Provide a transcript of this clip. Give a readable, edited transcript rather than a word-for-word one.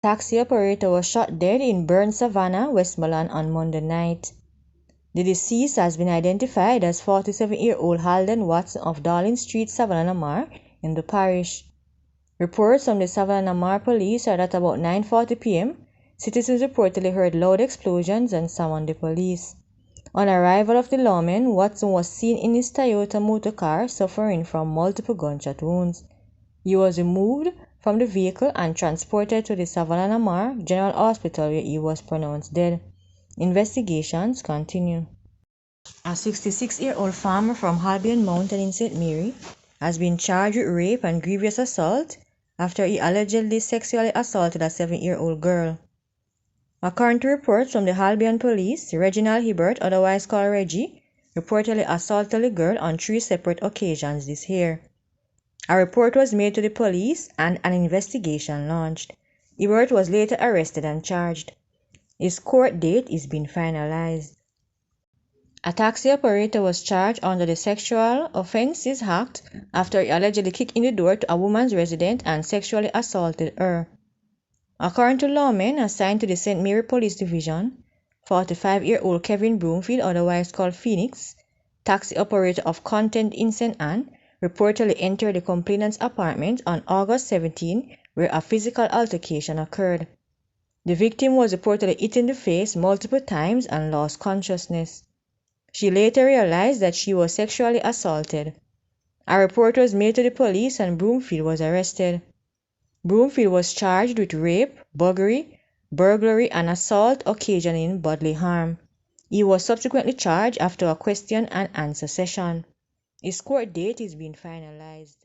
Taxi operator was shot dead in Burn Savannah, Westmoreland on Monday night. The deceased has been identified as 47-year-old Alden Watson of Darling Street, Savannah Mar, in the parish. Reports from the Savannah Mar police are that about 9:40 p.m., citizens reportedly heard loud explosions and summoned the police. On arrival of the lawmen, Watson was seen in his Toyota motor car suffering from multiple gunshot wounds. He was removed from the vehicle and transported to the Savannah Mar General Hospital where he was pronounced dead. Investigations continue. A 66-year-old farmer from Albion Mountain in St. Mary has been charged with rape and grievous assault after he allegedly sexually assaulted a 7-year-old girl. According to reports from the Albion police, Reginald Hibbert, otherwise called Reggie, reportedly assaulted the girl on 3 separate occasions this year. A report was made to the police and an investigation launched. Hibbert was later arrested and charged. His court date is being finalized. A taxi operator was charged under the Sexual Offences Act after he allegedly kicked in the door to a woman's residence and sexually assaulted her. According to lawmen assigned to the St. Mary Police Division, 45-year-old Kevin Broomfield, otherwise called Phoenix, taxi operator of Content in St. Anne, reportedly entered the complainant's apartment on August 17, where a physical altercation occurred. The victim was reportedly hit in the face multiple times and lost consciousness. She later realized that she was sexually assaulted. A report was made to the police and Broomfield was arrested. Broomfield was charged with rape, burglary, and assault occasioning bodily harm. He was subsequently charged after a question and answer session. His court date is being finalized.